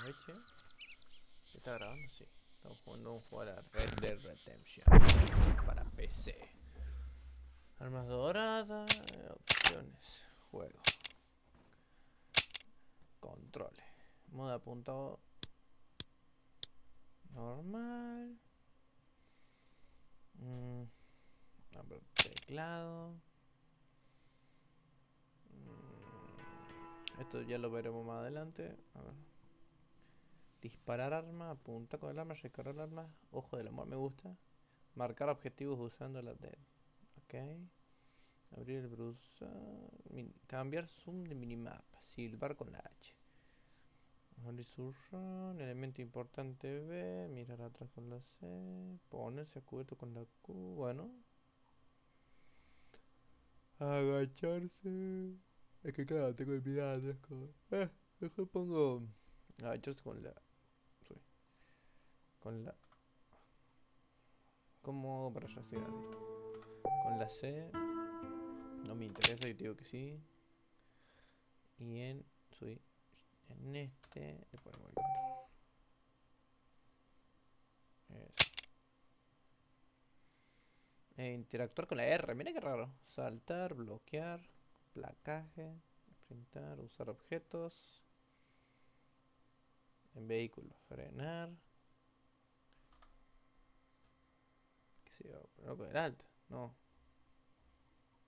aproveche. ¿Está grabando? Sí. Estamos jugando un juego a Red Dead Redemption para PC. Armas doradas, opciones, juego, controles, modo apuntado normal, teclado. Esto ya lo veremos más adelante. A ver. Disparar arma, apunta con el arma, recargar el arma, ojo del amor, me gusta. Marcar objetivos usando la D. Ok. Abrir el browser. Cambiar zoom de minimapa. Silbar con la H. Horizon, elemento importante B. Mirar atrás con la C. Ponerse a cubierto con la Q. Bueno. Agacharse. Es que claro, tengo el mirado. Mejor pongo agacharse con la. Con la. ¿Cómo para allá hacia grande? Con la C. No me interesa, yo digo que sí. Y en este le ponemos el control. Eso. Interactuar con la R, mira qué raro. Saltar, bloquear, placaje, printar, usar objetos. En vehículo, frenar. ¿Qué sé yo? Pero con el alt, no.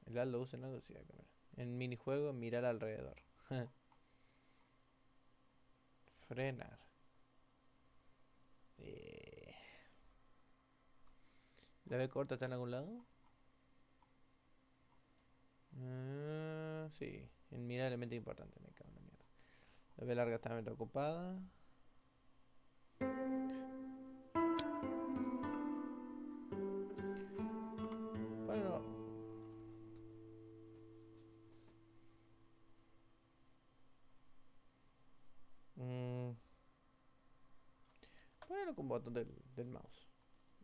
El alt lo usa en algo, sí, acá, mira. En minijuego, mirar alrededor. Frenar. ¿La B corta está en algún lado? Sí, en mirar elemento importante, me cago en la mierda. La B larga está ocupada. Bueno. Ponelo con botón del mouse.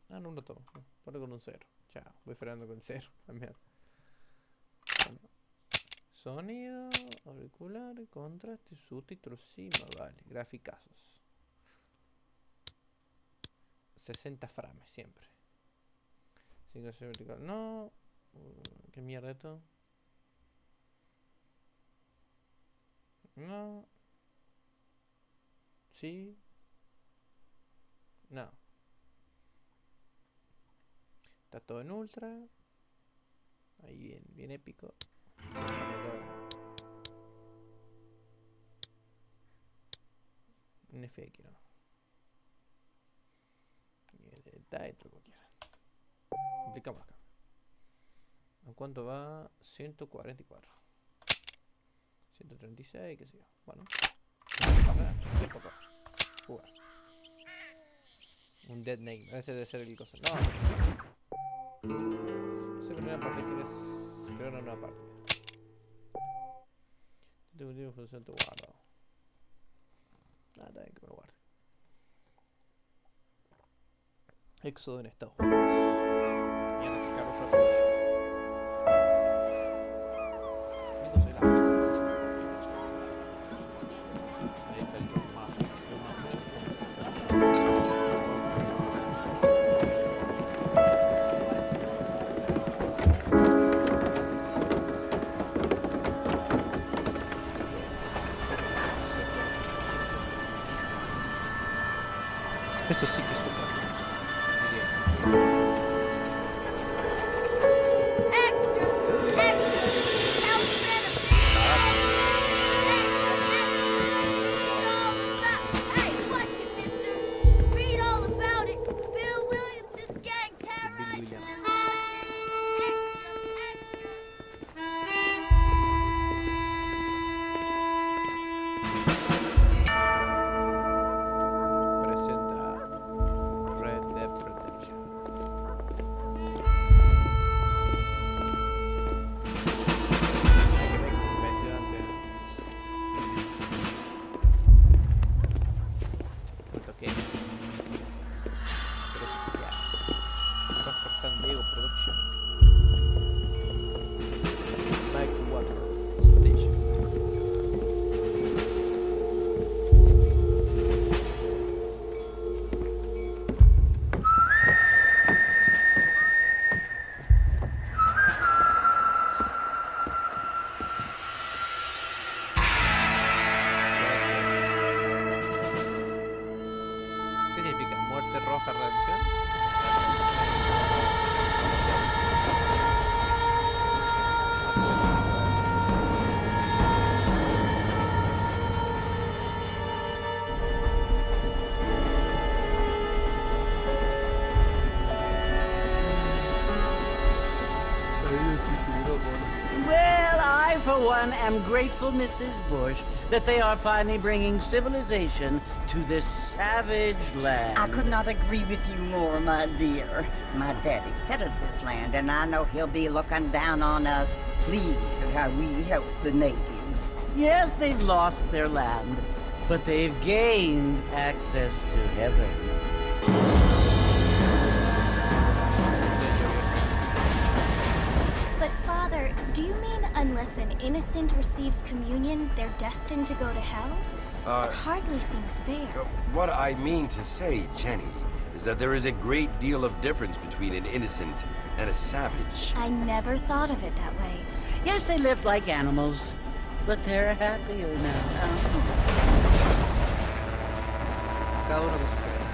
Ah, no lo tomo. Ponlo con un 0. Chao, voy frenando con 0. Bueno. Sonido, auricular, contraste, subtítulos, sí, más vale. Graficazos. 60 frames siempre. 5 vertical, no. ¿Qué mierda esto? No. Sí. No. Está todo en ultra. Ahí bien, bien épico. Un FX, no. Y el detalle, cualquiera. Aplicamos acá. ¿A cuánto va? 144. 136, qué sé yo. Bueno. Jugar. Un dead name. Ese debe ser el cosa. No. Sé que una parte quieres crear una nueva parte. Tengo función te guardo. Nada, que me lo guarde. Éxodo en Estados Unidos. Mierda, este carro rápido. Ahí está el mapa. Eso sí que es súper. bajar la edición. Well, I, for one, am grateful, Mrs. Bush, that they are finally bringing civilization to this savage land. I could not agree with you more, my dear. My daddy settled this land, and I know he'll be looking down on us, pleased at how we help the natives. Yes, they've lost their land, but they've gained access to heaven. But Father, do you mean unless an innocent receives communion, they're destined to go to hell? It hardly seems fair. What I mean to say, Jenny, is that there is a great deal of difference between an innocent and a savage. I never thought of it that way. Yes, they lived like animals, but they're happier now. Cada uno con sus creencias.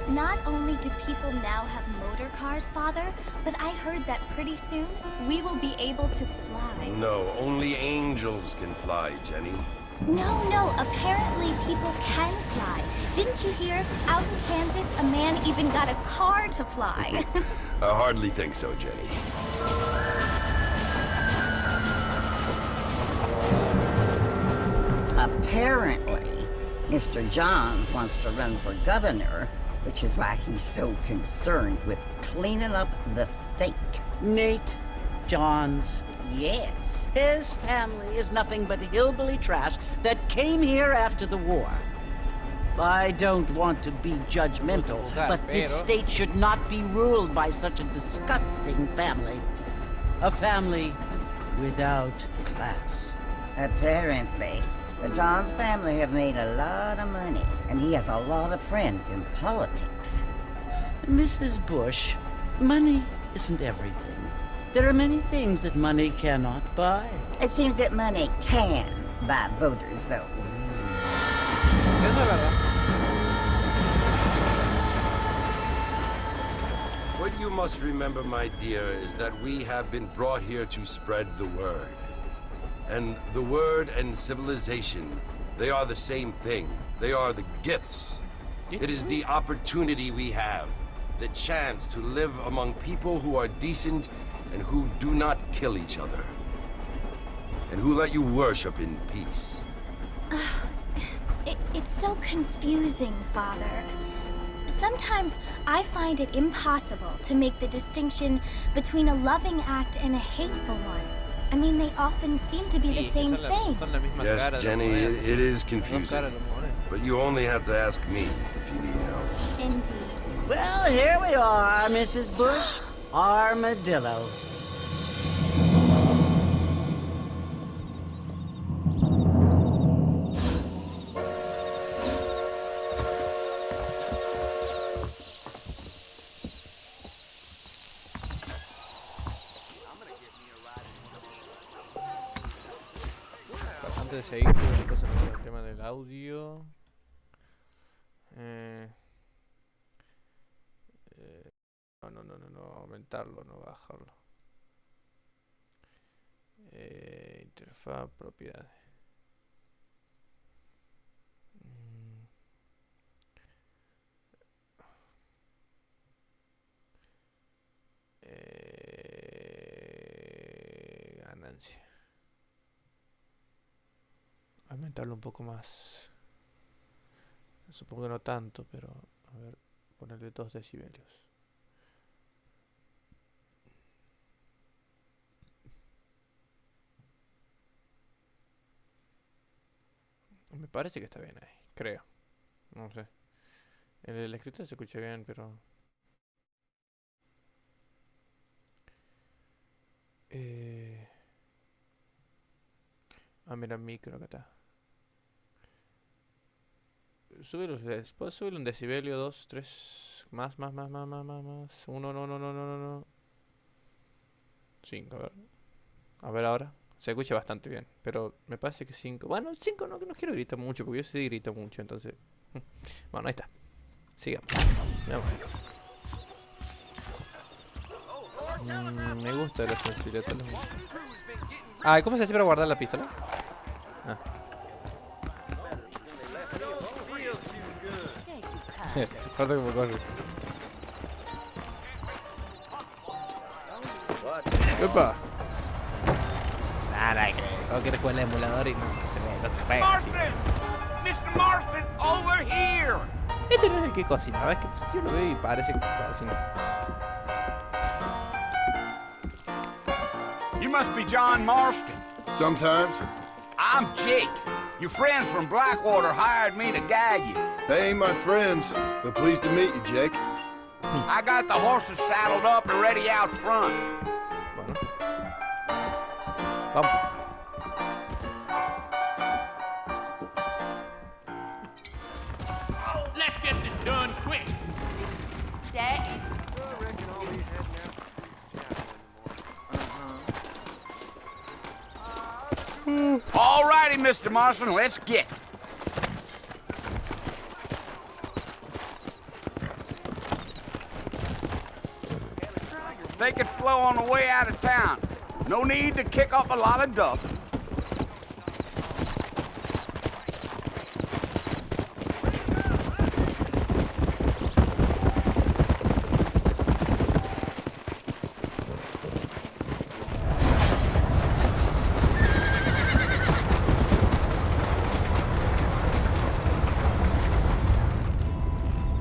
Not only do people now have motor cars, Father, but I heard that pretty soon we will be able to fly. No, only angels can fly, Jenny. No, apparently people can fly. Didn't you hear? Out in Kansas, a man even got a car to fly. I hardly think so, Jenny. Apparently, Mr. Johns wants to run for governor, which is why he's so concerned with cleaning up the state. Nate Johns. Yes. His family is nothing but hillbilly trash that came here after the war. I don't want to be judgmental, but this state should not be ruled by such a disgusting family. A family without class. Apparently, the Johns family have made a lot of money, and he has a lot of friends in politics. Mrs. Bush, money isn't everything. There are many things that money cannot buy. It seems that money can buy voters, though. Eso es verdad. What you must remember, my dear, is that we have been brought here to spread the word. And the word and civilization, they are the same thing. They are the gifts. It is the opportunity we have, the chance to live among people who are decent and who do not kill each other, and who let you worship in peace. It's so confusing, Father. Sometimes I find it impossible to make the distinction between a loving act and a hateful one. I mean, they often seem to be the same thing. Yes, Jenny, it is confusing. But you only have to ask me if you need help. Indeed. Well, here we are, Mrs. Bush. Armadillo. Antes de seguir, tengo una cosa con el tema del audio. No, aumentarlo, no bajarlo. Interfaz, propiedades. Ganancia. Aumentarlo un poco más. Supongo que no tanto, pero a ver, ponerle 2 decibelios. Me parece que está bien ahí, creo. No sé. El escrito se escucha bien, pero... mira, micro acá está. ¿Puedo subir un decibelio? 2, 3. Más. 1, no. 5, a ver. A ver ahora. Se escucha bastante bien. Pero me parece que 5. Bueno, 5 no quiero gritar mucho, porque yo sí grito mucho, entonces. Bueno, ahí está. Sigamos. Me gusta la sensibilidad. Ah, ¿cómo se hace para guardar la pistola? Ah. Falta como corre. ¡Epa! Nada, que quieres jugar el emulador y no se juega así. Mr. Marston, over here! Este no es el que cocina, ¿ves? Que pues, yo lo veo y parece que cocina. You must be John Marston. Sometimes. I'm Jake. Your friends from Blackwater hired me to guide you. They ain't my friends, but pleased to meet you, Jake. I got the horses saddled up and ready out front. Bueno. Vamos. Let's get this done quick. Dad? All righty, Mr. Marston, let's get. Take it slow on the way out of town. No need to kick up a lot of dust.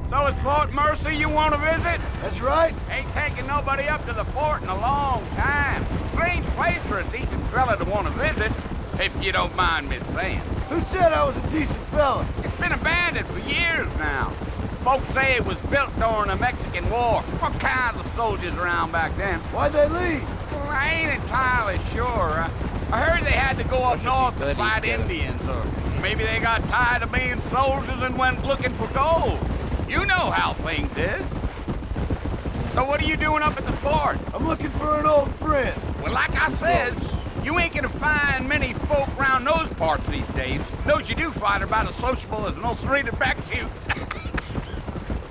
So it's Fort Mercy you want to visit? That's right. Ain't taking nobody up to the fort in a long time. Strange place for a decent fella to want to visit, if you don't mind me saying. Who said I was a decent fella? It's been abandoned for years now. Folks say it was built during the Mexican War. What kinds of soldiers around back then? Why'd they leave? Well, I ain't entirely sure. I heard they had to go up north to fight Indians, or maybe they got tired of being soldiers and went looking for gold. You know how things is. So what are you doing up at the fort? I'm looking for an old friend. Well, like I said, you ain't gonna find many folk around those parts these days. Those you do find are about as sociable as an old street back to.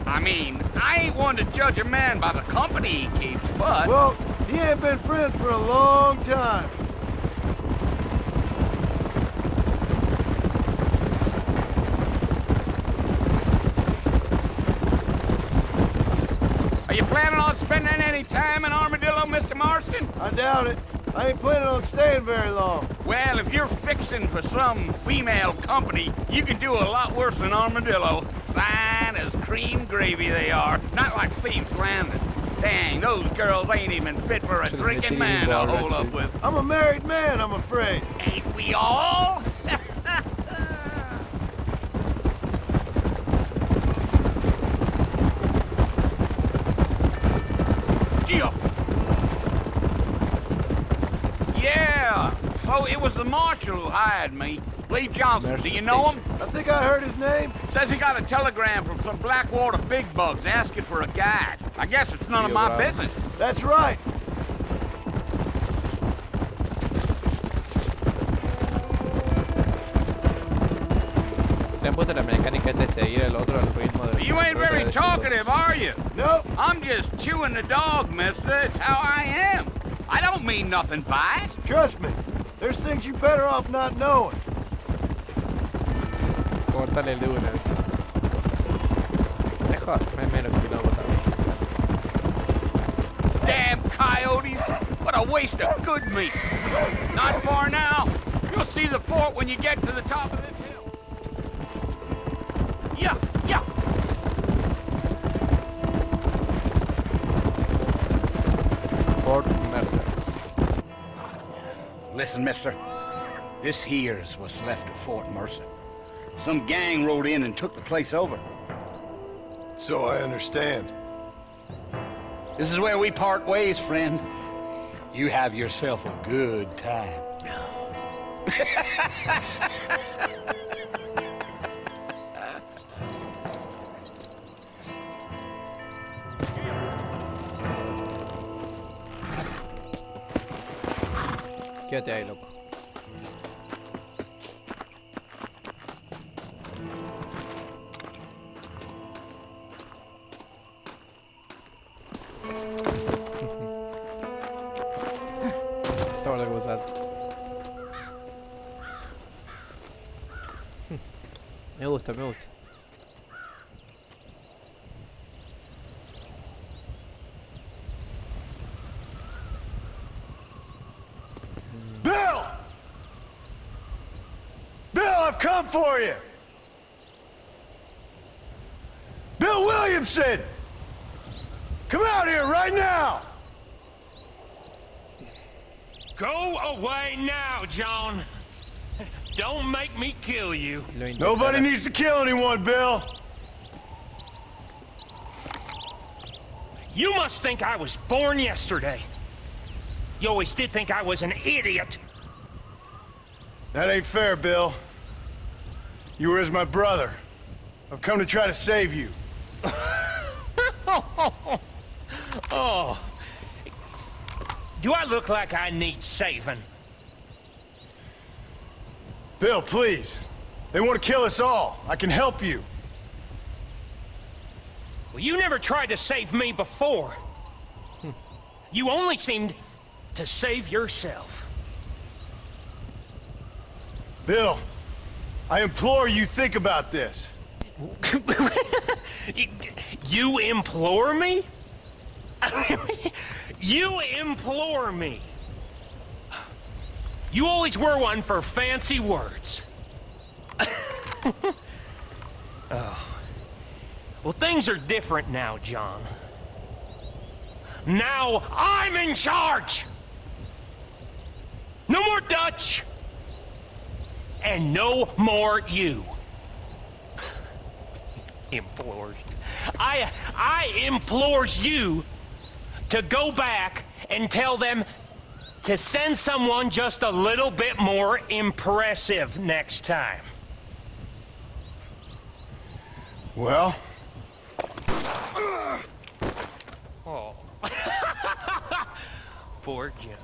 I mean, I ain't one to judge a man by the company he keeps, but... Well, he ain't been friends for a long time. Are you planning on spending any time in Armadillo, Mr. Marston? I doubt it. I ain't planning on staying very long. Well, if you're fixing for some female company, you can do a lot worse than Armadillo. Fine as cream gravy they are. Not like Thieves Landing. Dang, those girls ain't even fit for a drinking man to hold up with. I'm a married man, I'm afraid. Ain't we all? Gio. Yeah. So it was the marshal who hired me. Lee Johnson, do you know him? I think I heard his name. Says he got a telegram from some Blackwater big bugs asking for a guide. I guess it's none of my business. That's right. ¿Te han puesto la mecánica de seguir el otro al ritmo del... You ain't very talkative, are you? Nope. I'm just chewing the dog, mister. It's how I am. I don't mean nothing by it. Trust me. There's things you're better off not knowing. Córtale lunas. Mejor, menos que no botado. Damn coyotes. What a waste of good meat. Not far now. You'll see the fort when you get to the top of this hill. Yeah, yeah. Fort Mercer. Listen, mister. This here's what's left of Fort Mercer. Some gang rode in and took the place over. So I understand. This is where we part ways, friend. You have yourself a good time. Quédate ahí, loco. Me gusta, me gusta. Bill! Bill, I've come for you! Bill Williamson! Come out here right now! Go away now, John. Don't make me kill you. Nobody needs to kill anyone, Bill. You must think I was born yesterday. You always did think I was an idiot. That ain't fair, Bill. You were as my brother. I've come to try to save you. Oh. Do I look like I need saving? Bill, please. They want to kill us all. I can help you. Well, you never tried to save me before. You only seemed to save yourself. Bill, I implore you think about this. You implore me? You implore me. You always were one for fancy words. Oh. Well, things are different now, John. Now I'm in charge! No more Dutch! And no more you. Implores. I implores you to go back and tell them to send someone just a little bit more impressive next time. Well? Oh. Poor John.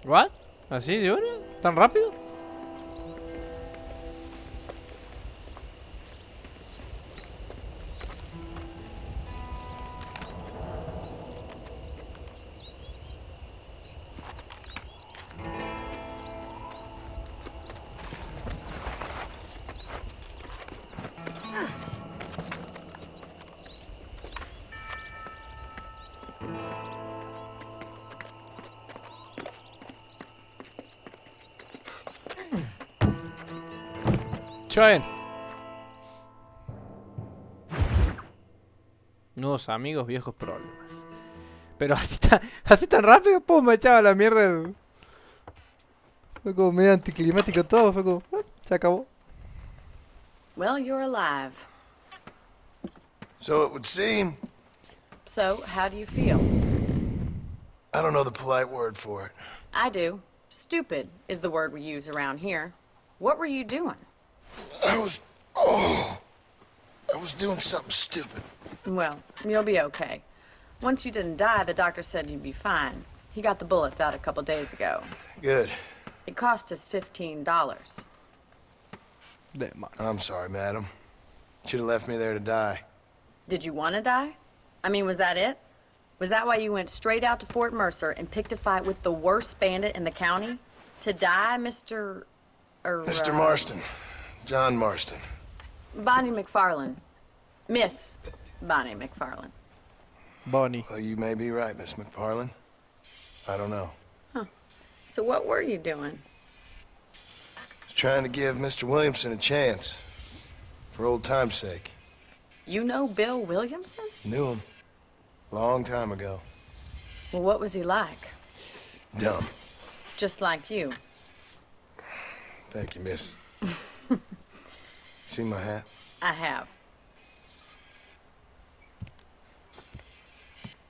¿What? ¿Así de una? ¿Tan rápido? Joven. Nuevos amigos, viejos problemas. Pero así tan rápido, pum, me echaba la mierda. Fue como medio anticlimático todo, fue como, se acabó. Well, you're alive. So it would seem. So, how do you feel? I don't know the polite word for it. I do. Stupid is the word we use around here. What were you doing? I was doing something stupid. Well, you'll be okay. Once you didn't die, the doctor said you'd be fine. He got the bullets out a couple days ago. Good. It cost us $15. I'm sorry, madam. Should have left me there to die. Did you want to die? I mean, was that it? Was that why you went straight out to Fort Mercer and picked a fight with the worst bandit in the county? To die, Mr. Mr. Marston. John Marston. Bonnie McFarlane. Miss Bonnie McFarlane. Bonnie. Well, you may be right, Miss McFarlane. I don't know. Huh. So what were you doing? Was trying to give Mr. Williamson a chance. For old time's sake. You know Bill Williamson? Knew him. Long time ago. Well, what was he like? Dumb. Just like you. Thank you, miss. See my hat? I have.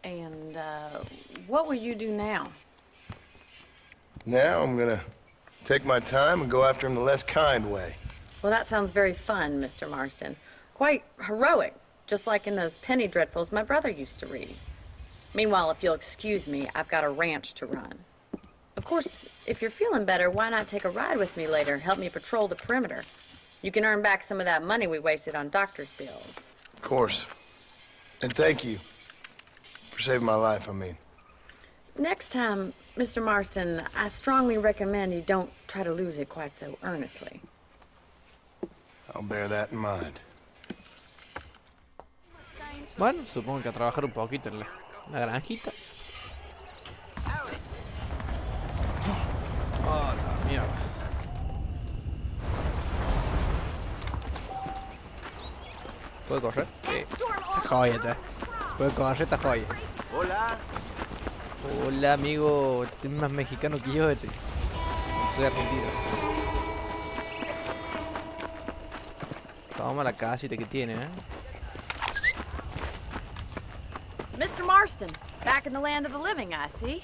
And, what will you do now? Now I'm gonna take my time and go after him the less kind way. Well, that sounds very fun, Mr. Marston. Quite heroic, just like in those penny dreadfuls my brother used to read. Meanwhile, if you'll excuse me, I've got a ranch to run. Of course, if you're feeling better, why not take a ride with me later? Help me patrol the perimeter. You can earn back some of that money we wasted on doctor's bills. Of course. And thank you for saving my life, I mean. Next time, Mr. Marston, I strongly recommend you don't try to lose it quite so earnestly. I'll bear that in mind. Bueno, supongo que a trabajar un poquito en la granjita. Oh, la mierda. ¿Puedo correr? Sí. Está joya, está. Se puede correr, está joya. Hola. Hola, amigo. Este es más mexicano que yo, este. Soy argentino. Toma la casita que tiene, Mr. Marston, back in the land of the living, I see.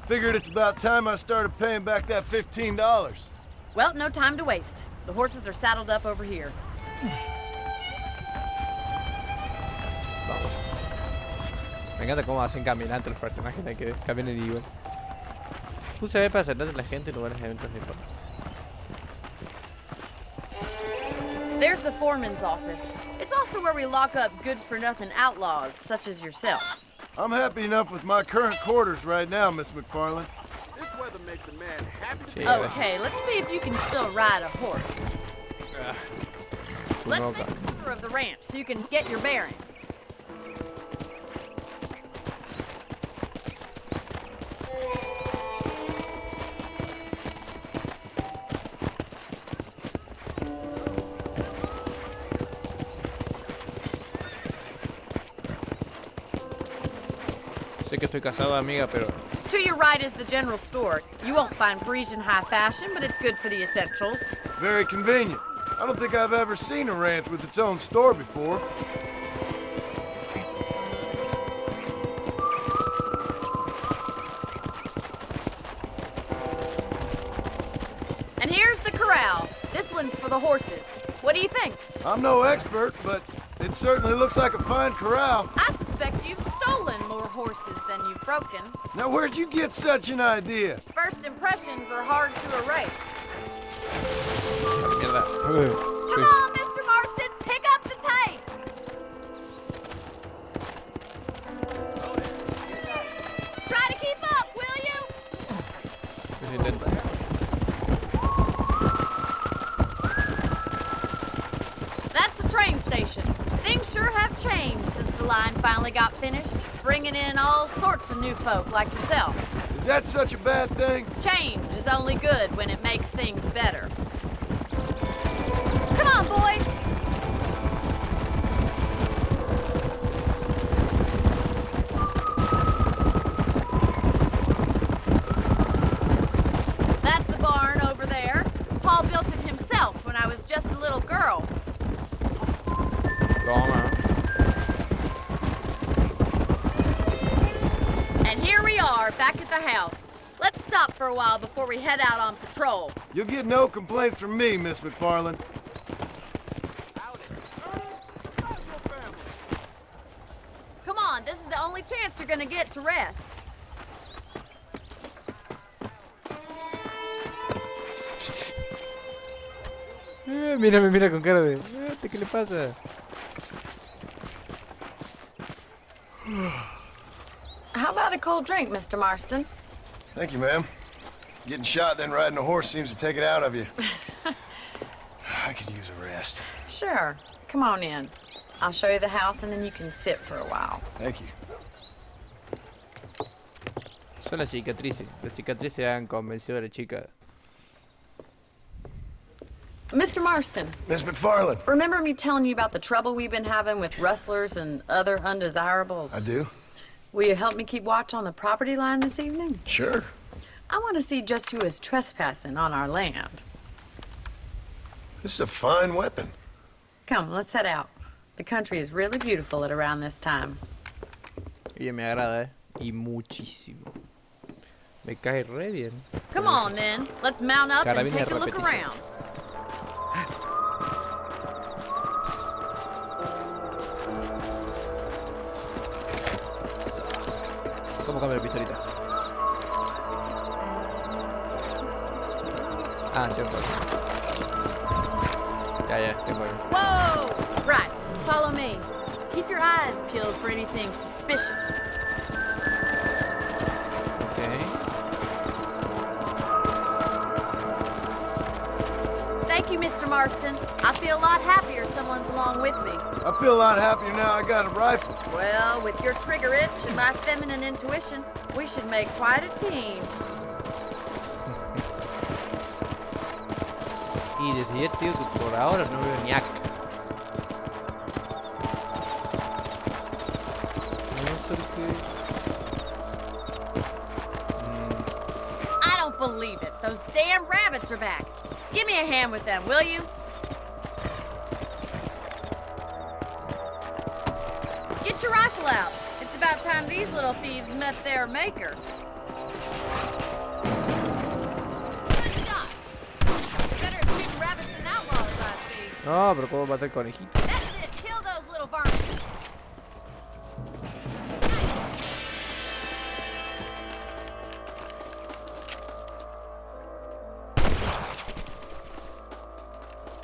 Figured it's about time I started paying back that $15. Well, no time to waste. The horses are saddled up over here. Vamos. Me encanta cómo hacen caminantes los personajes, hay que caminen igual. Puse B para acertar a la gente en lugares de eventos de deporte. There's the foreman's office. It's also where we lock up good-for-nothing outlaws, such as yourself. I'm happy enough with my current quarters right now, Miss McFarland. This weather makes a man happy. Sí, Okay, let's see if you can still ride a horse. Let's make a tour of the ranch so you can get your bearings. Sé que estoy casado, amiga, pero To your right is the general store. You won't find Parisian high fashion, but it's good for the essentials. Very convenient. I don't think I've ever seen a ranch with its own store before. And here's the corral. This one's for the horses. What do you think? I'm no expert, but it certainly looks like a fine corral. I suspect you've stolen more horses than you've broken. Now, where'd you get such an idea? First impressions are hard to erase. mierda. Come on, Mr. Marston, pick up the pace. Try to keep up, will you? Intenta. That's the train station. Things sure have changed since the line finally got finished, bringing in all sorts of new folk like yourself. Is that such a bad thing? Change is only good when it makes things better. Come on, boys. That's the barn over there. Paul built it himself when I was just a little girl. Toma. And here we are, back at the house. Let's stop for a while before we head out on patrol. You'll get no complaints from me, Miss McFarland. Come on, this is the only chance you're gonna get to rest. Mira, me mira con cara de... ¿Qué le pasa? How about a cold drink, Mr. Marston? Thank you, ma'am. Getting shot, then riding a horse seems to take it out of you. I could use a rest. Sure. Come on in. I'll show you the house and then you can sit for a while. Thank you. Son las cicatrices. Las cicatrices han convencido a la chica. Mr. Marston, Miss McFarland. remember me telling you about the trouble we've been having with rustlers and other undesirables? I do? Will you help me keep watch on the property line this evening? Sure. I want to see just who is trespassing on our land. This is a fine weapon. Come, let's head out. The country is really beautiful at around this time. Ella me agrada, Y muchísimo. Me cae re bien. Come on, then. Let's mount up and Carabina take a look repetición. around. ¿Cómo cambia la pistolita? Ah, cierto. Ya, tengo ahí. Whoa! Right. Follow me. Keep your eyes peeled for anything suspicious. Okay. Thank you, Mr. Marston. I feel a lot happier someone's along with me. I feel a lot happier now I got a rifle. Well, with your trigger itch and my feminine intuition, we should make quite a team. Y decidí, tío, que por ahora no veo ni acá. No sé qué. I don't believe it. Those damn rabbits are back. Give me a hand with them, will you? Get your rifle out. It's about time these little thieves met their maker. Good shot. Better at shooting rabbits than outlaws, I see. No, pero puedo matar conejito. That's it. Kill those little vermin.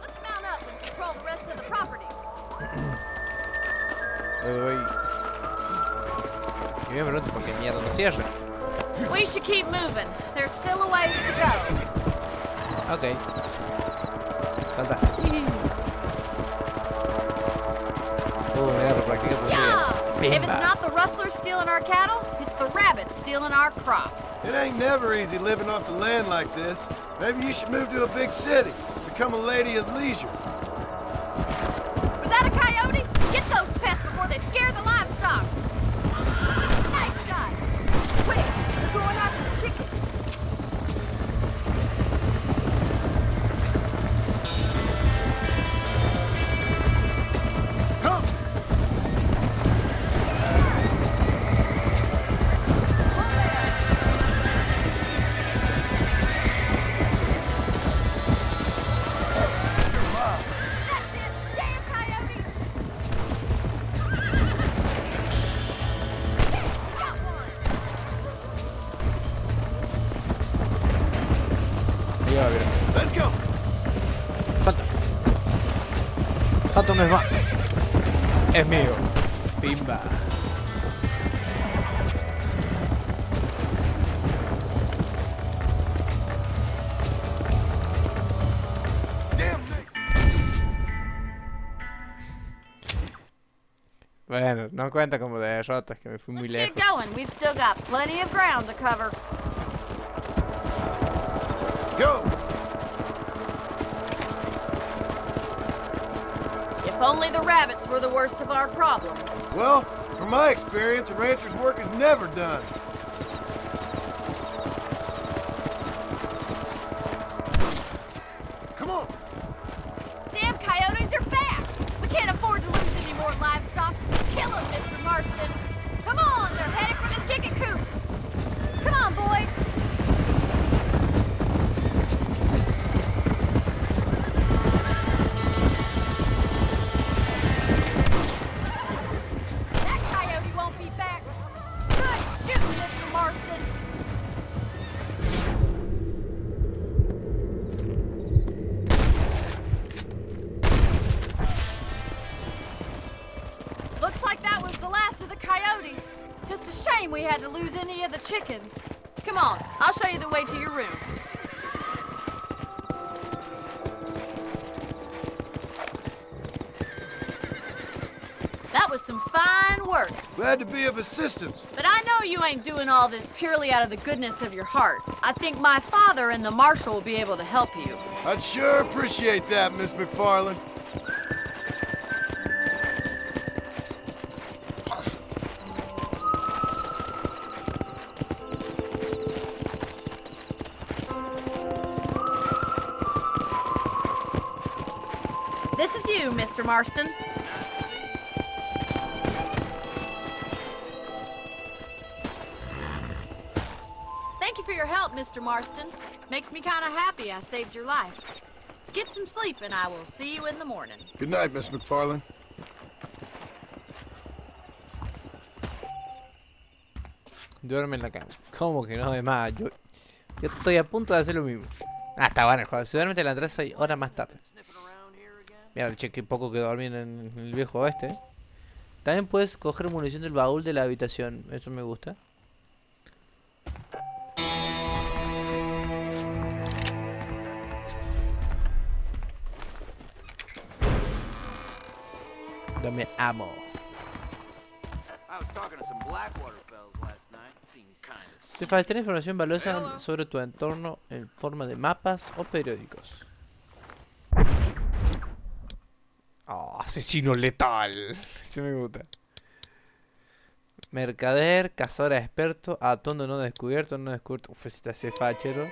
Let's mount up and control the rest of the property. Y me pregunto por qué mierda no cierra. We should keep moving. There's still a ways to go. Ok. Salta. Mira, lo practica porque... Yeah! If it's Bimba. not the rustlers stealing our cattle, it's the rabbits stealing our crops. It ain't never easy living off the land like this. Maybe you should move to a big city. Become a lady of leisure. Was that a coyote? Get those pests before they scare the livestock. Nice shot. Quick, we're going after the chickens. Come! That's it. Damn coyote. Got one. Ahí va, mira. Let's go! Salta. Salta una vez más. Es mío. Pimba. Damn thing! Bueno, no cuenta como de derrotas, que me fui muy Let's lejos. get going. We've still got plenty of ground to cover. Go! If only the rabbits were the worst of our problems. Well, from my experience, a rancher's work is never done. Come on! Damn coyotes are back! We can't afford to lose any more livestock. Kill them, Mr. Marston. Come on, they're headed for the chicken coop. Come on, boys. That coyote won't be back. Good shooting, Mr. Marston. Looks like that was the last of the coyotes. Just a shame we had to lose any of the chickens. Come on, I'll show you the way to your room. That was some fine work. Glad to be of assistance. But I know you ain't doing all this purely out of the goodness of your heart. I think my father and the marshal will be able to help you. I'd sure appreciate that, Miss McFarland. This is you, Mr. Marston. Thank you for your help, Mr. Marston. Makes me kind of happy I saved your life. Get some sleep and I will see you in the morning. Good night, Miss McFarland. Duerme en la cama. ¿Cómo que no? Además, yo estoy a punto de hacer lo mismo. Ah, está bueno el juego. Si duermes te la traes 6 horas más tarde. Mira, che, qué poco que dormí en el viejo oeste. También puedes coger munición del baúl de la habitación. Eso me gusta. Dame ammo. Te facilita información valiosa sobre tu entorno en forma de mapas o periódicos. Oh, asesino letal. Sí me gusta. Mercader, cazador experto, atondo no descubierto, no descubierto. Uf, este hace fachero.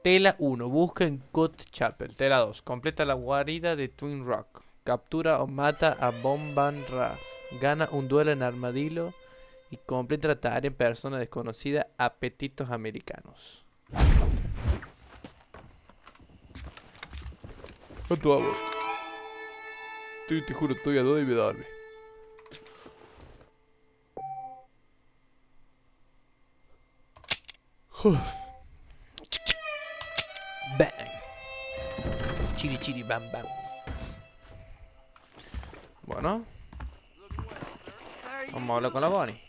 Tela 1, busca en Cot Chapel. Tela 2, completa la guarida de Twin Rock. Captura o mata a Bomban Rath. Gana un duelo en armadillo y completa la tarea en persona desconocida. Apetitos americanos. ¿Cuánto hago? Te juro, estoy a 2 y me darme. Bang. Chiri chiri bam bam. Bueno. Vamos a hablar con la Bonnie.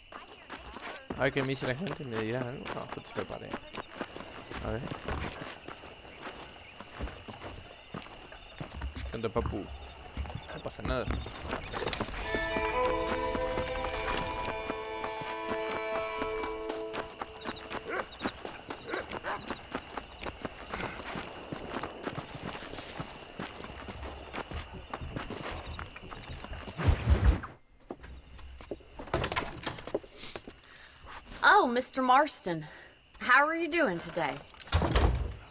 A ver qué me dice la gente. Me dirán algo. No, pues se preparé. A ver. ¿Qué onda, papu? No pasa nada. Oh, Mr. Marston. How are you doing today?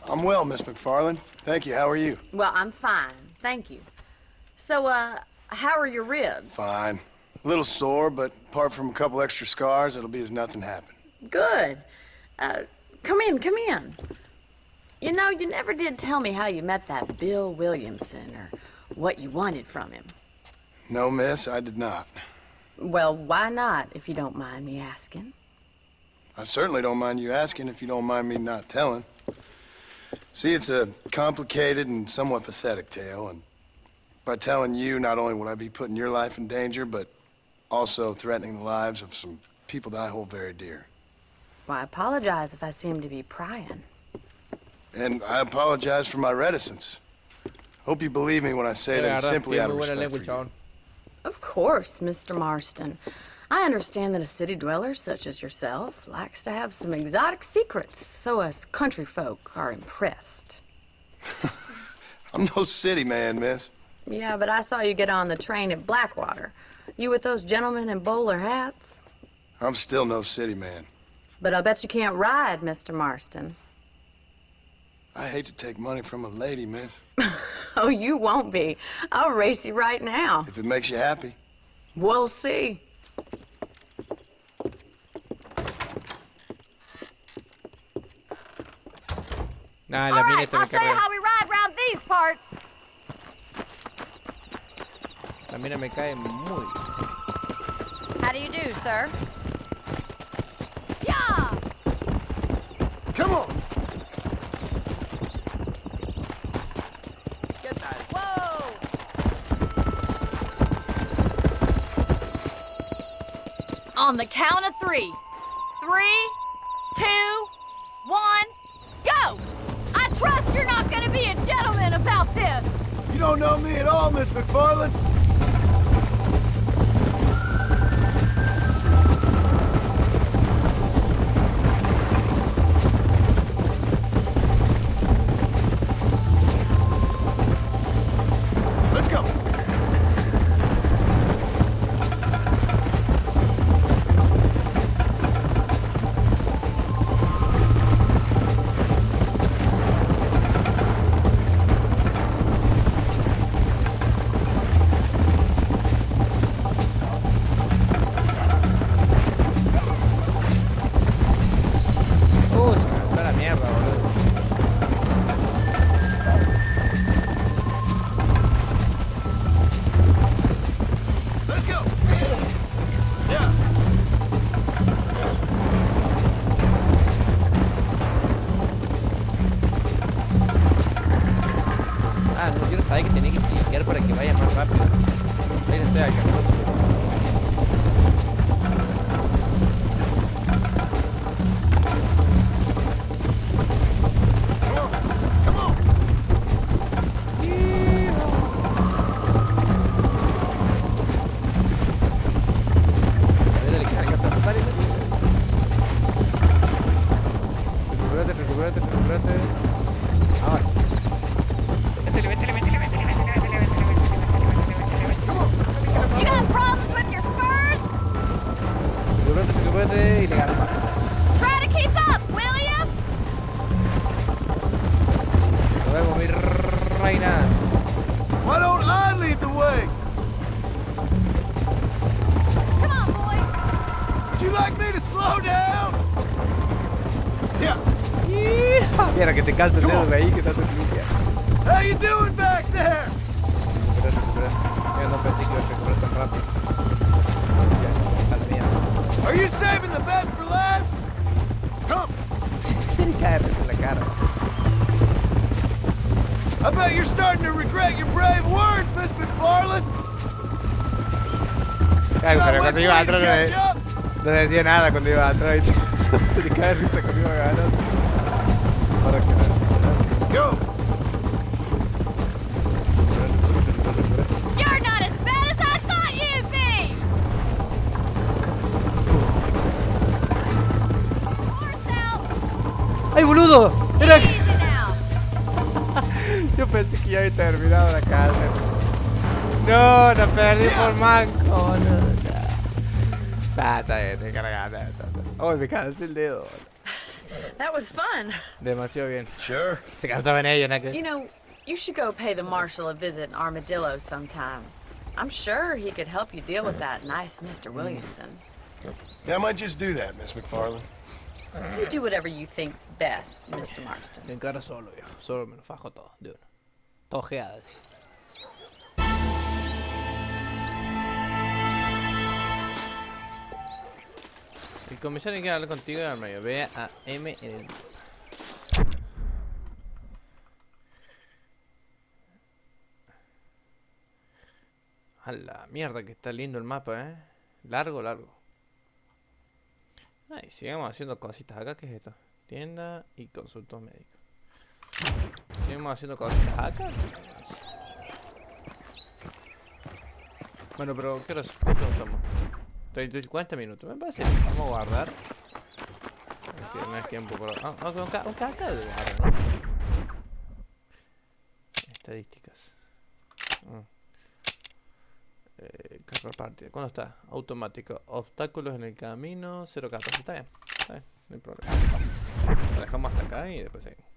I'm well, Miss McFarland. Thank you. How are you? Well, I'm fine. Thank you. So, how are your ribs? Fine. A little sore, but apart from a couple extra scars, it'll be as nothing happened. Good. Come in, come in. You know, you never did tell me how you met that Bill Williamson or what you wanted from him. No, miss, I did not. Well, why not, if you don't mind me asking? I certainly don't mind you asking if you don't mind me not telling. See, it's a complicated and somewhat pathetic tale, and by telling you, not only would I be putting your life in danger, but also threatening the lives of some people that I hold very dear. Well, I apologize if I seem to be prying. And I apologize for my reticence. Hope you believe me when I say that it's simply out of respect for you. Of course, Mr. Marston. I understand that a city dweller such as yourself likes to have some exotic secrets, so us country folk are impressed. I'm no city man, miss. Yeah, but I saw you get on the train at Blackwater. You with those gentlemen in bowler hats? I'm still no city man. But I bet you can't ride, Mr. Marston. I hate to take money from a lady, miss. Oh, you won't be. I'll race you right now. If it makes you happy. We'll see. All right, I'll show you how we ride around these parts. La mina me cae muy. How do you do, sir? Yeah. Come on. Get that. Whoa. On the count of 3. 3, 2, 1, go! I trust you're not gonna be a gentleman about this. You don't know me at all, Miss McFarland. Let's go. sabes que tenés que cliquear para que vaya más rápido. Ahí estoy acá. Recupérate. Ahora. You got problems with your spurs? Recupérate y le gana más. Try to keep up, will you? Luego mi reina. Why don't I lead the way? Come on, boys. Would you like me to slow down? Yeah. Mira que te cansa el dedo de ahí que tanto cliquea. How you doing back there? Recupera. Yo no pensé que iba a recuperar tan rápido. Ya, sale bien. Are you saving the best for last? Come. Se le cae en la cara. I bet you're starting to regret your brave words, Miss McFarland. Ay, pero cuando iba atrás no decía nada cuando iba atrás. Se le cae risa cuando iba ganando. Ahora que Go. You're not as bad as I thought you'd be. Horse out. ¡Ay, boludo! Era que... Easy now. Yo pensé que ya había terminado la cárcel. No, la perdí por manco, boludo. Está bien, te cargaste. Oh, me cansé el dedo. That was fun. Demasiado bien. Sure. Se cansaban ellos, ¿no? You know, you should go pay the marshal a visit in Armadillo sometime. I'm sure he could help you deal with that nice Mr. Williamson. Yeah, I might just do that, Miss McFarland. You do whatever you think's best, Mr. Marston. Me encara solo, viejo. Solo me lo fajo todo, de uno. Todo geadas. El comisario quiere hablar contigo y al medio. Ve a M en el... A la mierda que está lindo el mapa, Largo. Ay, sigamos haciendo cositas acá. ¿Qué es esto? Tienda y consultos médicos. Seguimos haciendo cositas acá. Bueno, pero ¿qué hora estamos? 30-40 minutos, me parece. Vamos a guardar. Okay, no es tiempo por... un caca de guardar, ¿no? Estadísticas. Carro parte. ¿Cuándo está? Automático. Obstáculos en el camino. 0-14. Está bien. No hay problema. Lo dejamos hasta acá y después seguimos.